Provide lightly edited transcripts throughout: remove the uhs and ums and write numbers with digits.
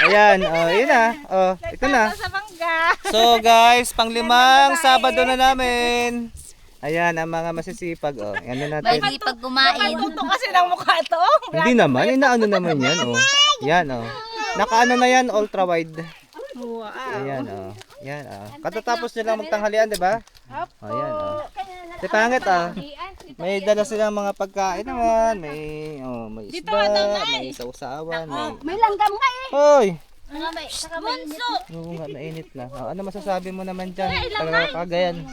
Ayan, oh, yun na. Oh, ito na. So guys, panglimang Sabado na namin. Ayan, ang mga masisipag. Oh, yan na natin. Masipag kumain. Tuto kasi ng mukha to. Hindi naman, inaano naman yan. Oh. Yan, oh. Nakaano na yan, ultra wide. Ayan, oh. Yan, oh. Katatapos nila magtanghalian, di ba? Oh, yan, oh. Di pangit, oh. May dala silang mga pagkain naman. May isda, may sausawan, May langgam nga eh. Hoy! Bunso! Oo nga, mainit na. Oh, ano masasabi mo naman dyan? Talaga kagayan.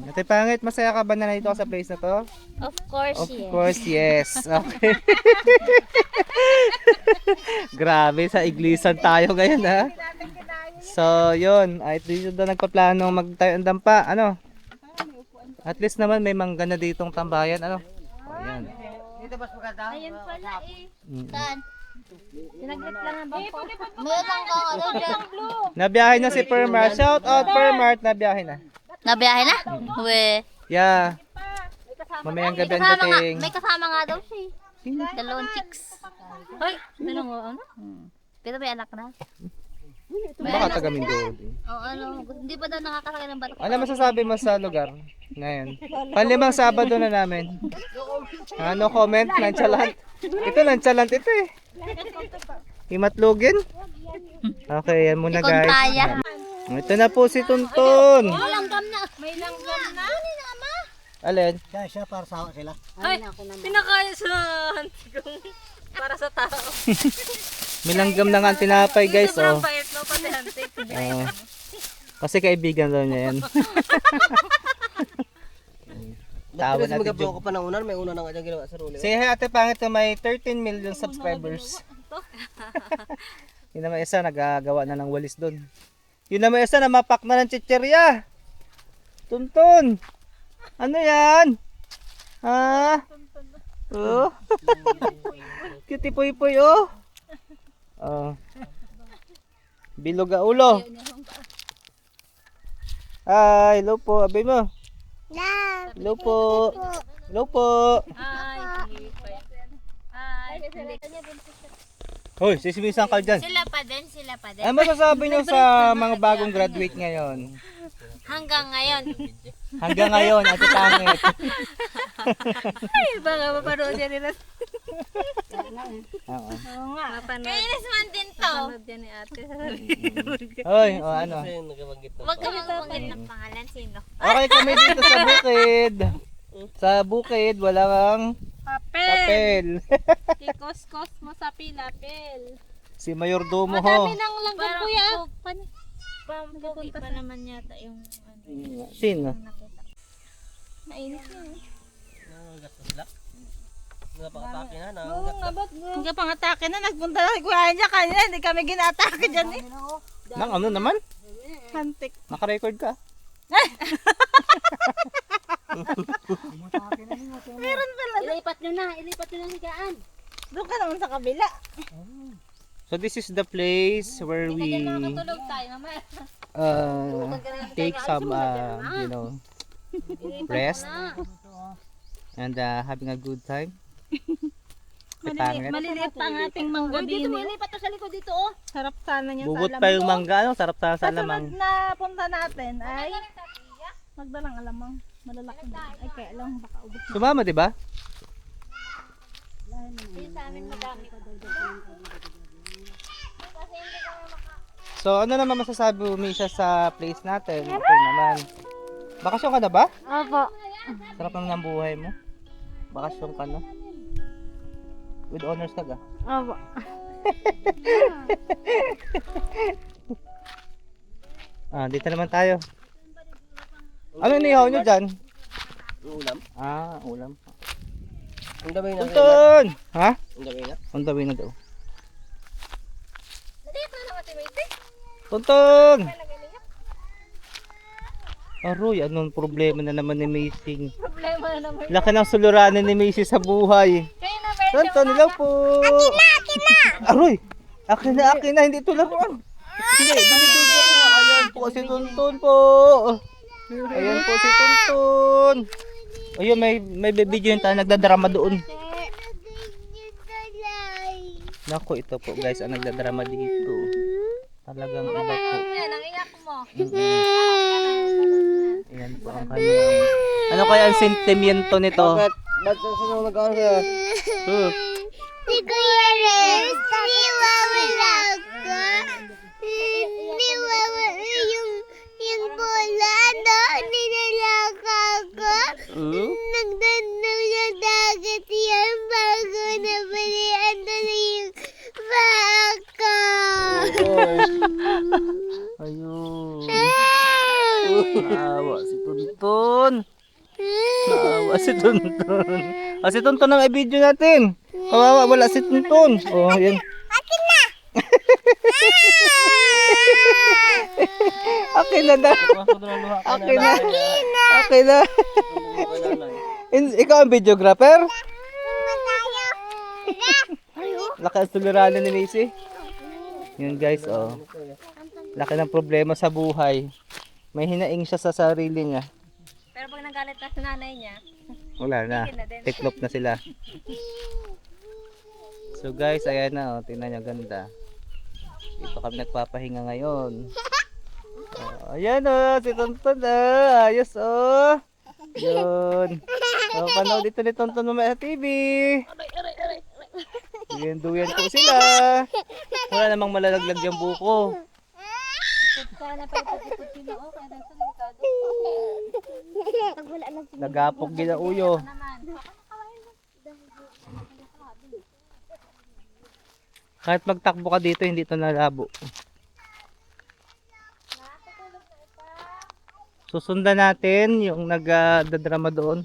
Ate Pangit, masaya ka ba na nandito ka sa place na to? Of course, Of course, yes. Okay. Grabe, sa iglisan tayo ngayon, ha? So, yun. Ay, dito na nagpaplano magtayo ng dampa. Ano? At least naman may mangga na ditong tambayan. Ano? Ayan. Ayun pala eh. Saan? Sinaglit lang ang bangko. Meron kang ano dyan. Nabiyahe na si Permart. Shout out Permart, nabiyahe na. Nabiyahe na? We. Yeah. Mamayang gabi ang dating. May kasama nga daw siya eh. Dalawang chicks. Hoy, dalawang ano? Pero may anak na. Baka taga Mindoro. Oo, ano, hindi pa daw nakakasakay ng bato. Ano masasabi mo sa lugar ngayon? Panlimang Sabado na namin. Ano comment? Nonchalant. Ito nonchalant ito eh. Himatlugin? Okay, yan muna guys. Ikontaya. Ito na po si Tuntun. May langgam na. Alin? Siya para sa sila. Ay, pinakain sa hantigong para sa tao. Milanggam na nga ang tinapay guys. Sobrang Oh. bait no, pati hantig. Oh. Kasi kaibigan daw niya yan. Tawa Tapos natin mag-upload joke. ko pa ng unan, may una na nga dyan ginawa sa rule. Say hi Ate Pangit na may 13 million subscribers. Yun naman isa nagagawa na ng walis doon. Yun naman isa namapak na ng chicherya. Tuntun. Ano yan? Ha? Oh. Cutie poy poy oh. Oh. Bilog ang ulo. Hi, hello po. Abay mo. Hello po. Hello po. Ay, Hoy, sisimisan ka dyan. Sila pa din. Ano masasabi nyo sa mga bagong graduate ngayon? Hanggang ngayon. Hanggang ngayon, Ate Pangit. Ay, baka mapanood yan nila. Oo. Oo nga. Mapanood. Kainis man din to. Mapanood yan ni ate. Hoy, o ano? Kasi nagkabanggit na. Huwag ka magbanggit ng pangalan. Sino? Okay kami dito sa bukid. Sa bukid, walang Papel. papel. Kikos-kos mo sa pilapel. Si Mayordomo ho. Dami ng langgam kuya. Pampugi pa naman yata yung ano. Sino? Mainit yun. Nagagastos lang. Nagpakatake na. Oo nga ba't hanggang pang-atake na. Nagpunta na si Kuya niya kanina. Hindi kami gina-atake dyan eh. Nang ano naman? Hantik. Naka-record ka. Meron pala. Ilipat nyo na higaan. Doon ka naman sa kabila. So this is the place where we Tulog tayo naman. take some you know, rest and having a good time. Pangit. Maliliit pa ang ating mangga din. Ilipat to sa likod dito oh. Sarap sana niya Bugot sa pa alamang. yung mangga, no? Sarap sana sa Kasunod lamang. na punta natin ay magdalang alamang. Malalaki na. Ay kaya lang baka ubos. Sumama, di ba? Sa amin madami. So ano naman masasabi mo, Misha, sa place natin? Okay naman. Bakasyon ka na ba? Opo. Sarap naman ang buhay mo. Bakasyon ka na. With honors ka ga? Opo. Dito naman tayo. Ano nihaw nyo dyan? Ulam. Ulam. Ang dami na. Tuntun! Ha? Ang dami na. Ang dami na daw. Tuntun! Aroy, anong problema na naman ni Macy? Problema na naman. Laki ng suliranin ni Macy sa buhay. Kaya na ba? Tuntun, hello po! Akin na! Aroy! Akin na, hindi ito laruan. Hindi, binibigyan ko. Ayan po si Tuntun po. Ayan po si Tuntun. Ayun, may video yun tayo nagdadrama doon. Naku, ito po guys ang nagdadrama dito. Talagang iba po. Yan, ang iyak mo. Ayan po ang kanyang... Ano kaya ang sentimiento nito? Ba't sino nag-aaral ka? Si Kuya Rex, niwawala ko. Niwawala yung bola, no? Ninalaka ko. Nagdadagat yan bago nabalian na yung baka. Ayun. Naawa si Tuntun. Naawa si Tuntun. Si Tuntun ang i-video natin. Kawawa, wala si Tuntun. Oh, yan. Akin na! Akin na daw. Akin na. Akin na. Ikaw ang videographer? Laki ang suliranan ni Macy. Yun guys, oh. Laki ng problema sa buhay. May hinaing siya sa sarili niya. Pero pag nagalit na sa nanay niya, Wala na. Tiklop na sila. So guys, ayan na, oh. Tingnan nyo, ganda. Dito kami nagpapahinga ngayon. Oh, ayan oh, si Tonton oh. Ayos oh. Yun. Oh, panood dito ni Tonton mamaya sa TV. Duyan po sila. Wala namang malalaglag yung buko. sana pa ipag-ipag sila, oh, kaya dahil sa delikado. Pag wala na Nagapok ginauyo. Naman. Kahit magtakbo ka dito, hindi ito nalabo. Susundan natin yung nagdadrama doon.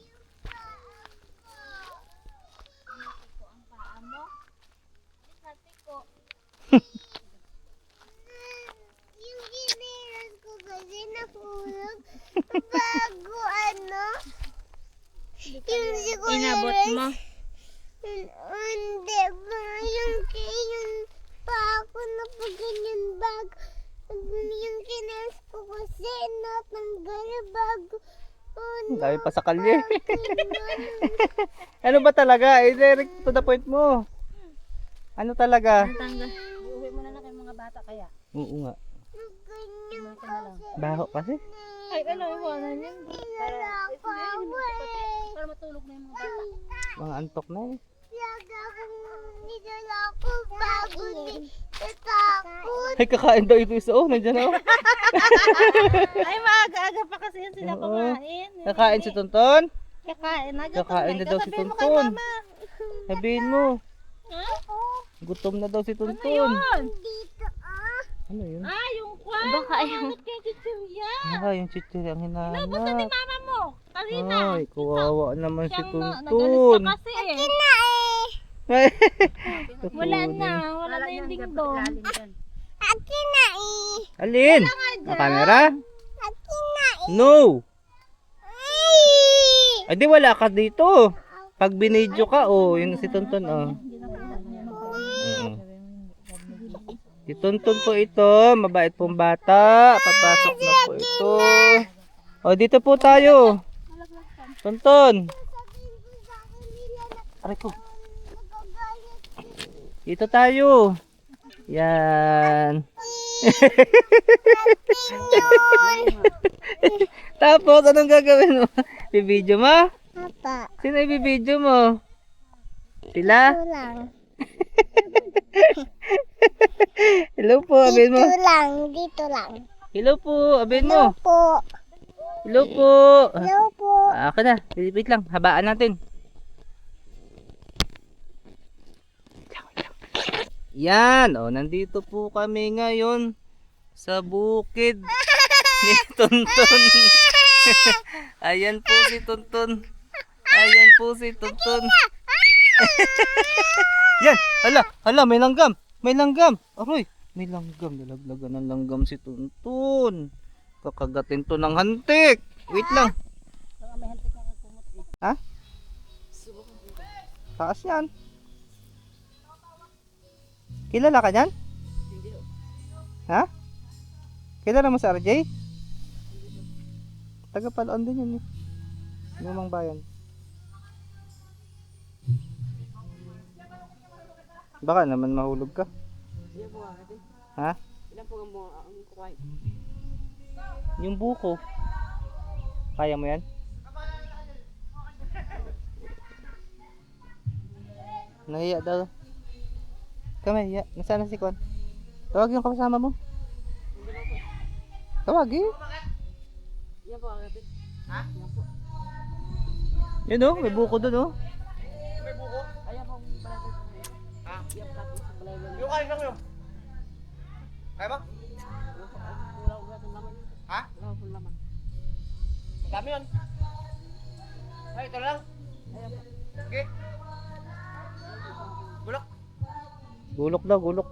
yung ginilan ko kasi nahulog bago ano. Yung siguro Inabot mo. Hindi ba yung pa ako na pag ganyan bago yung kinas ko kasi natanggal bago Ang dami pa sa kalye. Ano ba talaga? Direct to the point mo. Ano talaga? Uwi mo na lang kay mga bata kaya. Oo nga. ganyan kasi Baho kasi. Ay, ano, iwanan yun. nakakaway. Para matulog na yung mga bata. Mga antok na eh. Laga akong nidala ko bago natakot. Ay, kakain daw ito isa. Oh, nandiyan oh. Ay, maaga-aga pa kasi yan sila Oo. kumain. Kakain si Tonton. Kakain na. Kakain na daw si Tonton. Sabihin mo. Gutom na daw si Tonton. Dito ah. Ano yun? Ah, yung kwan. Baka yung... Kaya chichirya. Ah, yung chichiri ang hinahanap. Mama mo. Kanina. Ay, kawawa naman si Nagalis Tonton. ka kasi eh. Wala na. Wala na yung dingdong. Akin na eh. Alin? Ang camera? Akin na eh. No. Ay. Ay, di wala ka dito. Pag binidyo ka, oh, yun si Tonton, oh. Si Tonton po ito, mabait pong bata. Papasok na po ito. O, dito po tayo. Tonton. Aray ko. Dito tayo. Yan. Tapos, anong gagawin mo? Bibidyo mo? Papa. Sino ibibidyo mo? Sila? Dito lang. Hello po, abin mo. Dito lang. Dito lang. Hello po, abin mo. Po. Hello po. Hello po. Ako na, wait lang, habaan natin. Yan, oh, nandito po kami ngayon sa bukid ni Tonton. Ayan po si Tonton. Ayan po si Tonton. Yan, hala, may langgam. May langgam. Aroy, may langgam. Nalaglagan ng langgam si Tonton. Kakagatin to ng hantik. Wait lang. Ha? Taas yan. Kilala ka dyan? Ha? Kilala mo sa RJ? Taga Palaon din yun eh. Lumang bayan. Baka naman mahulog ka. Ha? Yung buko. Kaya mo yan? Nahiya daw. Kami, hiya. Nasaan na si Kwan? Tawag yung kasama mo. Tawag eh. Yun oh, may buko doon oh. Yung kain lang yun. Kaya ba? Ha? Ang dami yun. Ay, ito lang. Okay. Bulok. Gulok daw, gulok.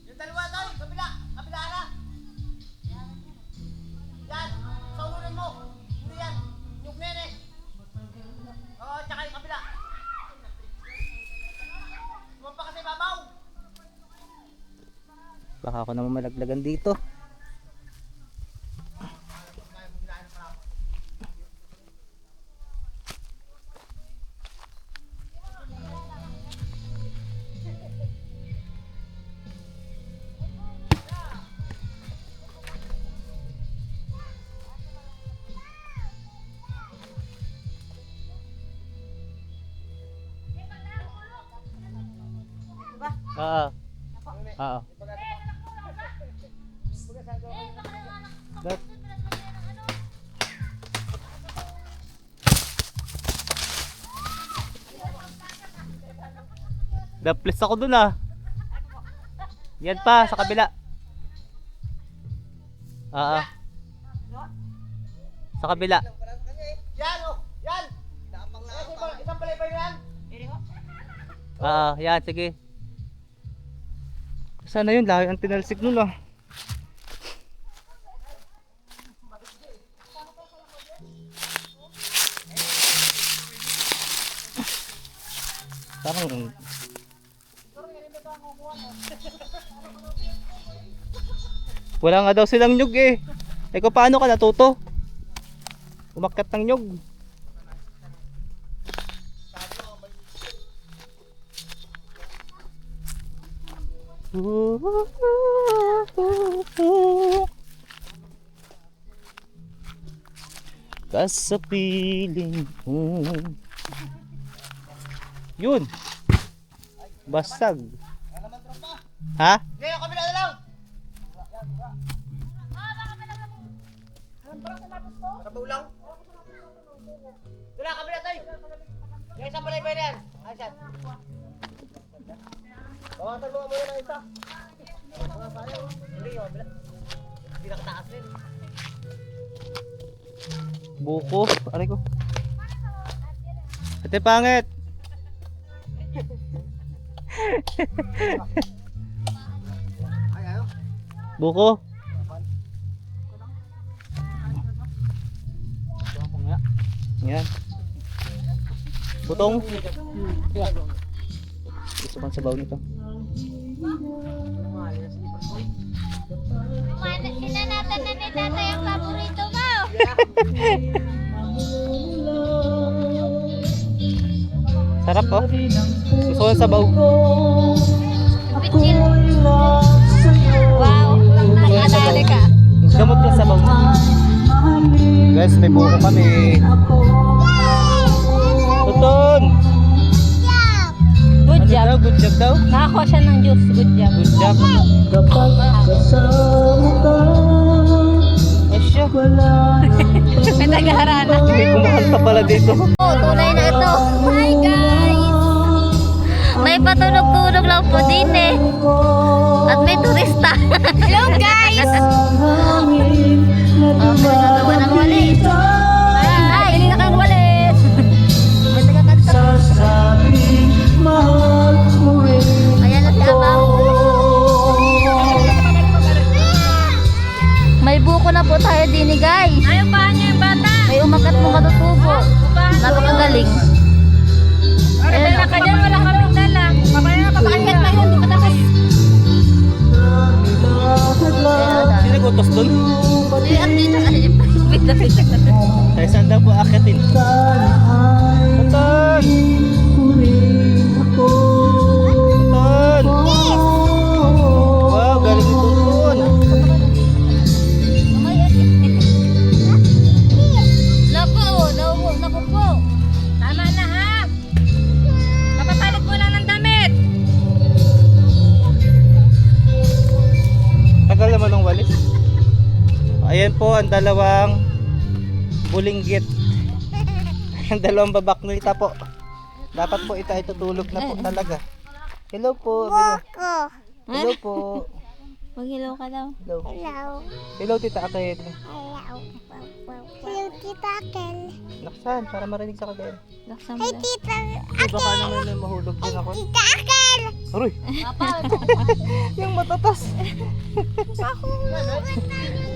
Yung dalawa tayo, kabila. Kabila na. Yan. Sa unan mo. Hindi yan. Yung nene. Oo, tsaka yung kabila. Sumampa kasi babaw. Baka ako naman malaglagan dito. Oo. Oo. That. Daples ako dun ah. Yan pa sa kabila. Oo. Sa kabila. Yan oh. Yan. Isang palipay na yan. Oo, yan sige. Sana yun, layo ang tinalsik nun ah. Parang wala nga daw silang nyug eh. Eh kung paano ka natuto? Umakyat ng nyug. Kasapiling ko. Yun. Basag. Ha? Hindi, yung kabila na lang. Sabaw lang. Wala, kabila tayo. Yung isang palipay na yan. Asan? Bawasan mo muna ng isa. Hindi, yung kabila. Hindi nakataas rin. Buko. Aray ko. Ate pangit. Ay, ayaw. Buko. Yan. Butong. Gusto bang sabaw nito? Sinanatan na ni tatay ang paborito mo. Sarap oh. Gusto ko ng sabaw. Pichil. Wow. Nakadali ka. Gamot yung sabaw. Guys, may buko kami. Tuton! Good job. Ano daw? Good job daw? Nakakuha siya ng juice. Good job. Good job. Ay siya. May nag-aharana. May kumahal pa pala dito. Oh, tunay na ito. Hi guys! May patunog-tunog lang po din eh. At may turista. Hello guys! Oh, may nagawa ng walis. Ay, hindi na kayong walis. May nagkakanta. Ayan na si Abaw. May buko na po tayo din guys. Ayaw pa niyo yung bata. May umakat mo matutubo. Napakagaling. Ayun na ka dyan, wala kaming dala. Papakit pa yun, di pa tapos. Sino nagutos dun? Hindi, at dito kasi. Pita-pita. ang dalawang bulinggit. Ang dalawang babaknita po. Dapat po ito ay tutulog na po talaga. Hello po. Boko. Hello po. Mag-hello ka daw. Hello. Hello. Hello tita Akel. Hello. Hello, Tita Akel. Naksan para marinig sa kagaya. Laksan mo Hey, daw. Tita Baka naman may mahulog din ako. Tita Akel. Aroy! Yung matatas.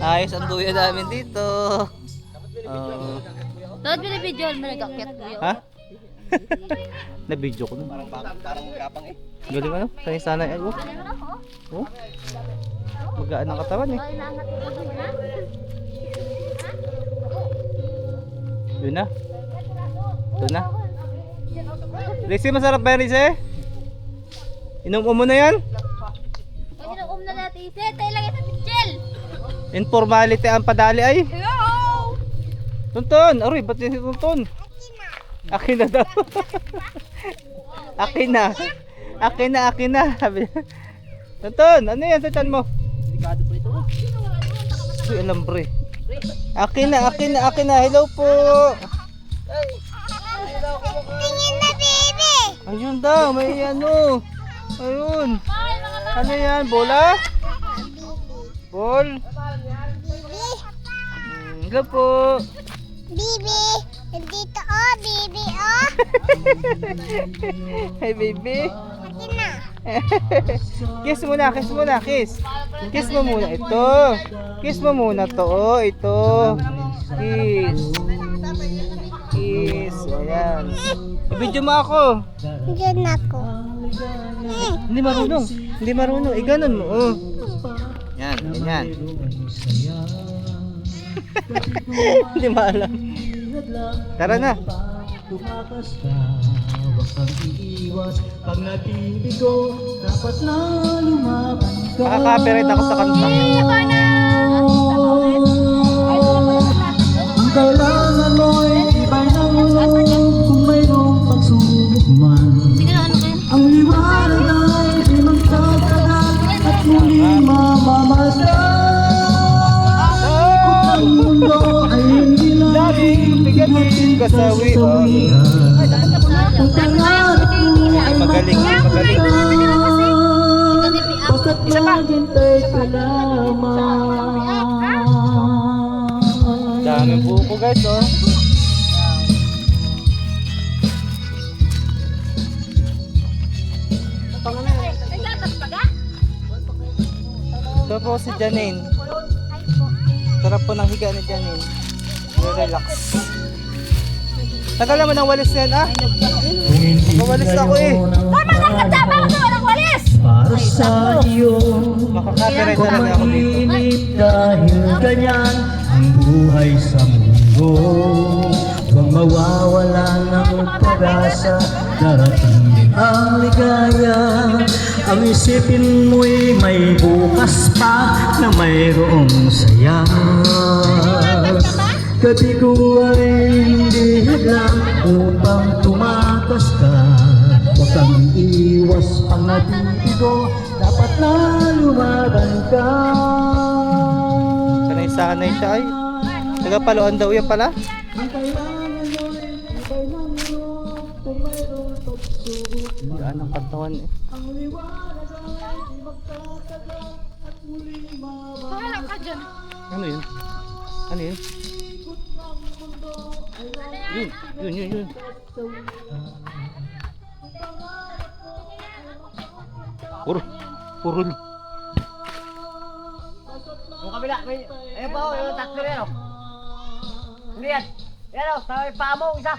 Ayos ang duya namin dito. Oh. Dapat binibidyo mo nag-akyat kuya. Ha? Na-video ko nun. Parang gapang eh. Galing ano? Sanay sanay ay. Oh. Magaan ang katawan eh. Yun na. Ito na. Lexi, masarap ba yan, Lexi? Inom mo na yan? Pag inuum na natin iset, tayo lagay sa pichel. Informality ang padali ay. Hello! Tuntun! Aroy, ba't yun si Tuntun? Akin na daw. Akin na. Akin na, akin na. Sabi niya. Tuntun, ano yan sa tiyan mo? Delikado po ito. Uy, alambre. Akin na, akin na, akin na. Hello po. Tingin na, baby. Ayun daw, may ano. Ayun. Ano yan, bola? Ball? Bibi. Hello po. Bibi. Nandito, oh, Bibi, oh. Hey baby. Akin na. Kiss muna, kiss muna, kiss. Kiss mo muna ito. Kiss mo muna to, oh, ito. Kiss. Kiss, ayan. I-video mo ako. Diyan ako. Hindi marunong. Hindi marunong. Iganon mo, oh. Yan, ganyan. Hindi maalam. Tara na. Tumakas ka, huwag kang iiwas. Pag natibigo, dapat na lumaban ka. Makaka-copyright ako sa kanta. Ang kailangan mo'y tibay ng loob. Kung mayroong pagsubok man, ang liwanag ay di magtatagal at muli mamamasdan. Ang mundo ay hindi Laging bigatin kasawian. Magaling, magaling. Basta't maghintay ka lamang. Daming buko guys, oh. Ito po si Janine. Sarap po ng higa ni Janine. Relax. Tagal naman ang walis na yan, ah. Mawalis ako eh. Para sa iyo, Makaka-copyright kung talaga ako dito. mainit dahil ganyan ang buhay sa mundo. Huwag mawawala ng pag-asa, darating din ang ligaya. Ang isipin mo'y may bukas pa na mayroong saya. Gabi ko ay hindi lang upang tumakas ka. Huwag kang iiwas pang natibigo, dapat na lumaban ka. Sanay-sanay siya ay. Taga-Paloan daw yan pala. Ang kailangan mo'y tibay ng loob, kung mayroong pagsubok. Gaan ang katawan eh. Ang liwanag ay di magtatagal at muli mamamasdan. Ano yun? Ano yun? Yun. Puro. Yung kabila, may... Ayun pa, oh, yung tatlo rin, oh. Hindi yan. Yan, oh, sa may paa mo, isa.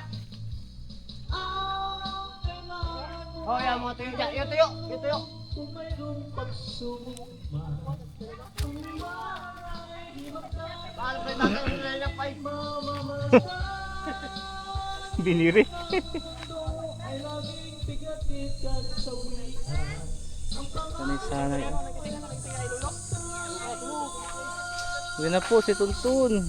Oh, yan, mga tuyo dyan. Yung tuyo, yung tuyo. Kung mayroong pagsubok man, Paano pa yung tatlo nila ng pipe? Biniri. ay laging bigatit at sawian. Sanay-sanay. Yun na po si Tuntun.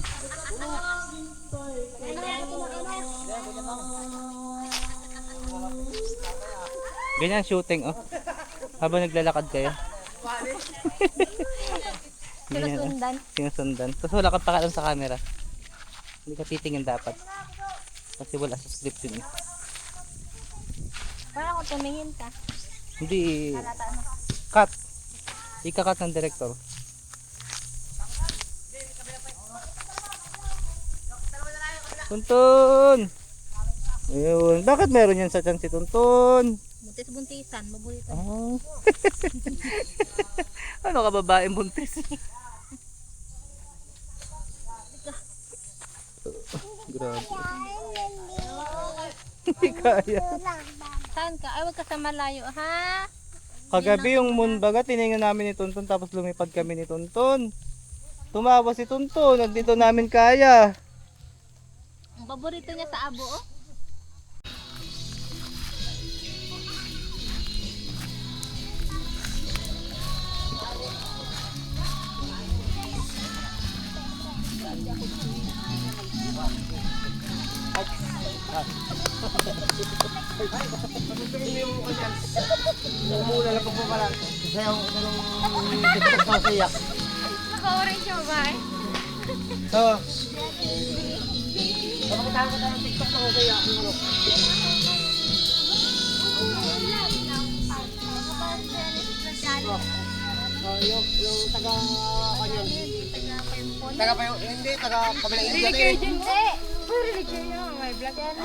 Ganyan shooting, oh. Habang naglalakad kayo. Sinusundan. Sinusundan. Tapos wala kang pakialam sa camera. Hindi ka titingin dapat. Kasi wala sa script yun eh. Parang kung tumingin ka. Hindi. Halata mo. Cut. Ika-cut ng director. Tuntun! Ayun. Bakit meron yan sa tiyan si Tuntun? Buntis-buntisan. Mabuhitan. Oh. Ano ka babaeng buntis? Grabe. Hindi kaya. Saan ka? Ay, huwag ka sa malayo, ha? Kagabi yung moon baga, tiningnan namin ni Tuntun tapos lumipad kami ni Tuntun. Tumawa si Tuntun, nandito namin kaya. Ang paborito niya sa abo, oh. Umula lang po pala. Sayaw ko na nung TikTok sa siyak. Naka-orange siya ba eh? Oo. Papakitaan ko tayo ng TikTok sa siyak. Yung taga kanyan. Taga pa yung hindi, taga kabilang India eh. Hindi. Religion yun. May vlog yan.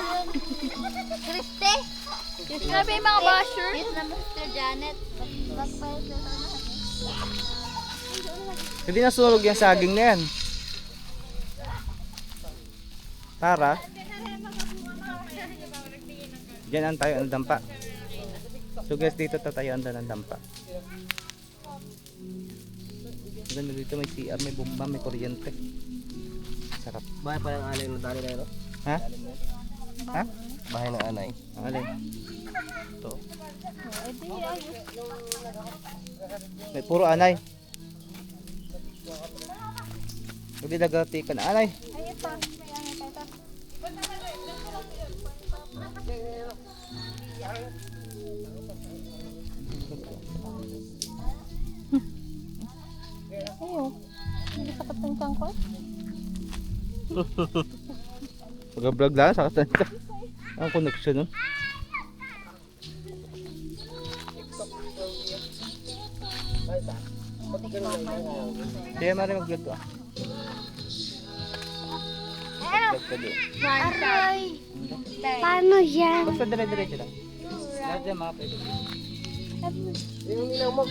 Kriste. Grabe yung mga basher. Yes naman Sister Janet. Hindi nasunog yung saging na yan. Tara. Diyan ang tayo ng dampa. So guys, dito tayo ng dampa. Ganda dito, may CR, may bomba, may kuryente. Sarap. Bahay pa yung alay ng dali na yun. Ha? Ha? Bahay ng anay. Alin? Ito. May puro anay. Hindi nagatikan anay. Hindi sakit ng tiyan ko. Pag-vlog lang, sakit na. Ang connection nun. Kaya mara mag-vlog ka. Vlog ka doon. Aray! Paano yan? Basta dire-diretso lang. Lahat yan mga pwede. Yung ilang mo.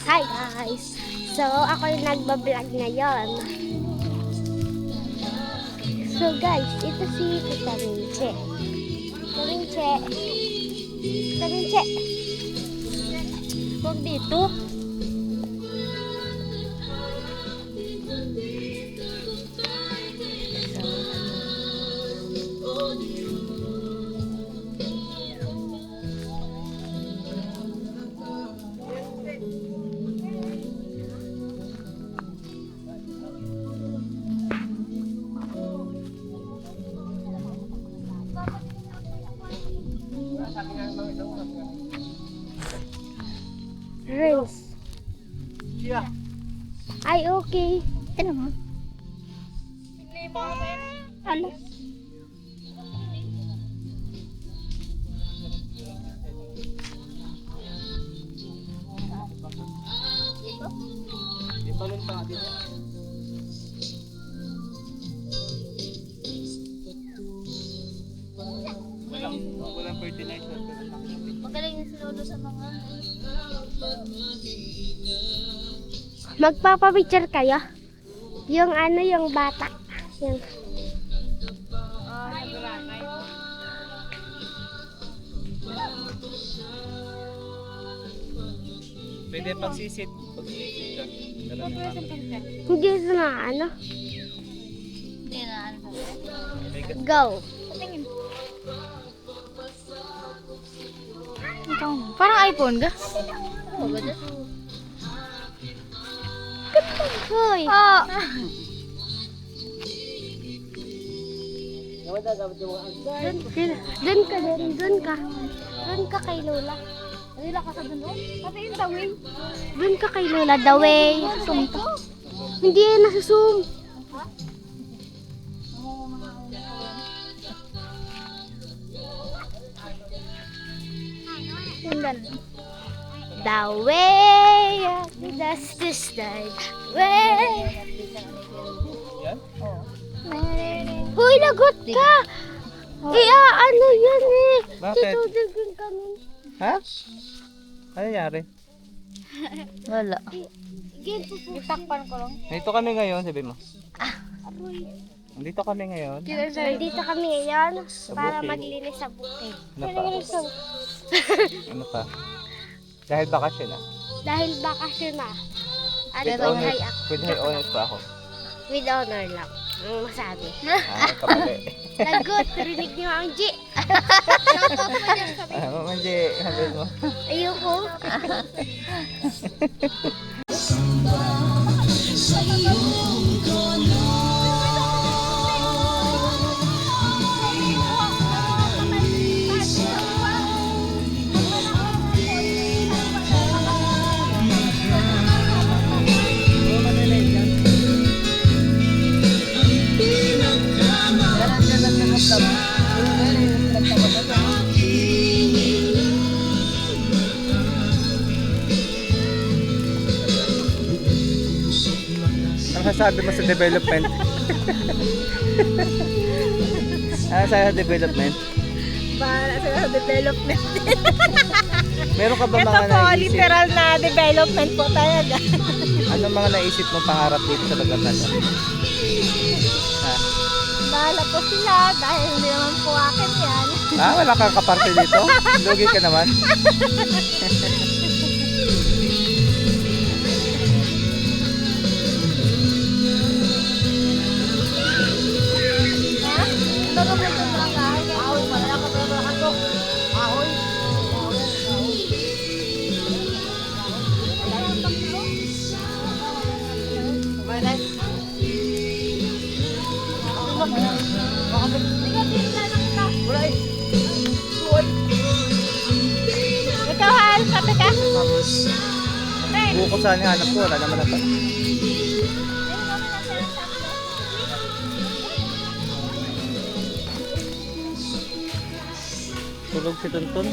Hi guys! So, ako yung nagbablog ngayon. So guys, ito si Tarinche. Tarinche. Tarinche. Huwag dito. Rinse. Ay, okay. Ano mo? Ano? Ibalon pa dito. Walang fertilizer. Magaling yung sinolo sa mga... Magpapapicture kayo? Yung ano, yung bata. Yung... Pwede pagsisit. Pagsisit ka. Hindi na ano. Hindi na ano. Go. Tingin. Parang iPhone ka? Oo ba dyan? Hoy. Oh! Doon ka din. Doon ka. Doon ka kay Lola. Doon ka kay Lola, the way. Hindi yan nasa-zoom. The way of the dust is died. Way. Yan? Hoy, lagot ka! Ano yan eh? Bakit? Tutugin kami. Ha? Ano nangyari? Wala. Itakpan ko lang. Dito kami ngayon, sabi mo. Dito kami ngayon. Nandito kami ngayon para bukid. maglinis sa bukid. Ano pa? Ano pa? Dahil bakasyon na. Dahil bakasyon na. At With with honor, high up. with high honors pa ako. With honor lang. Ang masabi. Kapali. Lagot, rinig niyo ang G. Manje, sabi mo. Ayoko. Ano sasabi mo sa development? Ano sasabi sa development? Para sa development. Meron ka ba Ito mga po, naisip? literal na development po talaga. Ano mga naisip mo pangarap dito sa lugar na to? Ha? Bahala po sila dahil hindi naman po akin yan. Wala kang kaparte dito? Lugi ka naman. Ikaw, Hal, kape ka? Buko saan yung hanap ko? Wala naman na. Tulog si Tuntun.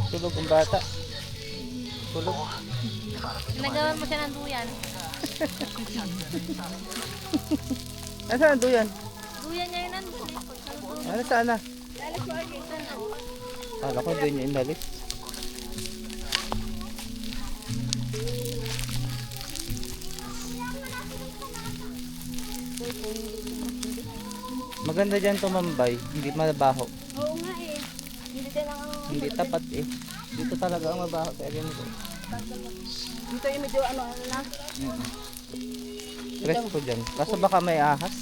Tulog ang bata. Tulog. Nagawan mo siya ng duyan. Nasaan ang duyan? Duyan niya yun nandun. Ano saan na? Kala ko doon niya inalis. Maganda dyan tumambay, hindi mabaho. Oo nga eh. Hindi ka lang ang... Hindi tapat eh. Dito talaga ang mabaho kaya ganito. Dito yung medyo ano na. Rest ko dyan. Kaso baka may ahas.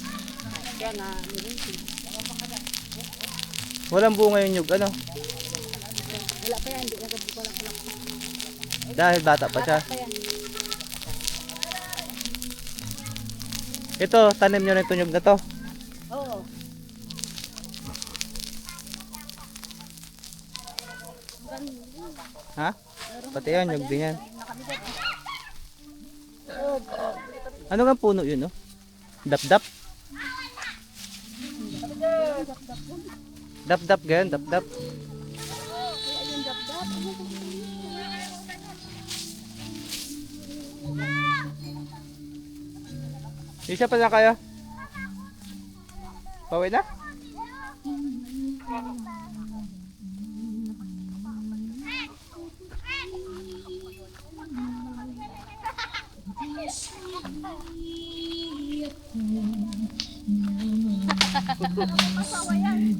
Yan na. Walang bunga yung nyug, ano? Wala pa yan, hindi nagbuko lang. Dahil bata pa siya. Ito, tanim nyo na itong nyug na to. Oo. Ha? Pati yan, nyug din yan. Ano nga puno yun, no? Dap-dap? Dap-dap ganyan, dap-dap. Isa pa na kayo? Pauwi na?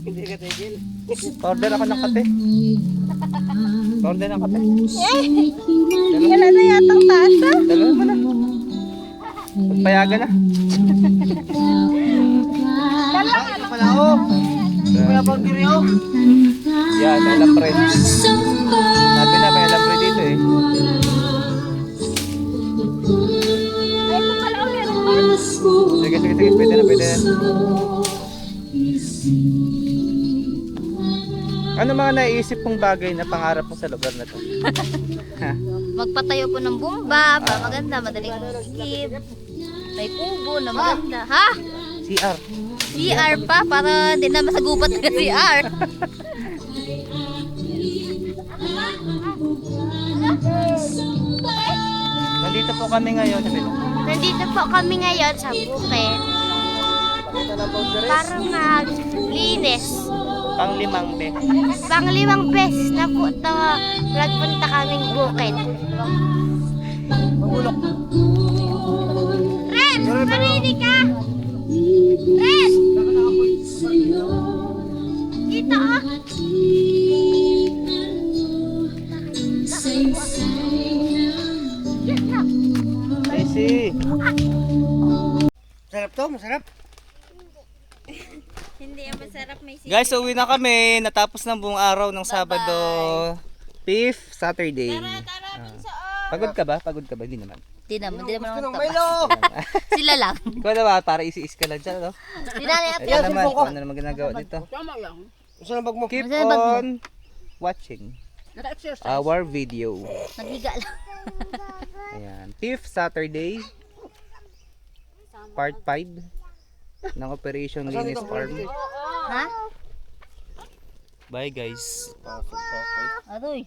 Hindi ka tigil. Order ako ng kape. Order ng kape. Wala na yatang tasa. Dalawa mo na. Magpayagan na. Wala bang diri oh? Yan, may lampre. Sabi na may lampre dito eh. Ay, ito pala ang meron. Sige, sige, sige. Pwede na. Ano mga naiisip mong bagay na pangarap mo sa lugar na to? Ha? Magpatayo po ng bomba, pa maganda, madaling isip. May kubo na maganda. Ha? CR. CR pa, para di na masagupat ng CR. Nandito po kami ngayon. Nandito po kami ngayon sa bukid para maglinis. Pang-5 be. Pang-5 beses na po ito nagpunta kaming bukid. Red! Marini ka! Red! Dito oh! Daisy. Masarap to, masarap. Hindi ang masarap may Guys, uwi na kami. Natapos ng buong araw ng Sabado. 5th Saturday. Pagod ka ba? Pagod ka ba? Hindi naman. Di naman ako Milo! Sila lang. Ikaw naman, para isi-is ka lang dyan, no? Dinali na Ayan naman, ano naman ginagawa dito. Gusto na bag mo? Keep Masaya bag mo? on watching our video. Naghiga lang. Ayan. 5th Saturday, part 5 ng Operation Linis Farm. Ha? Bye guys. Aroy.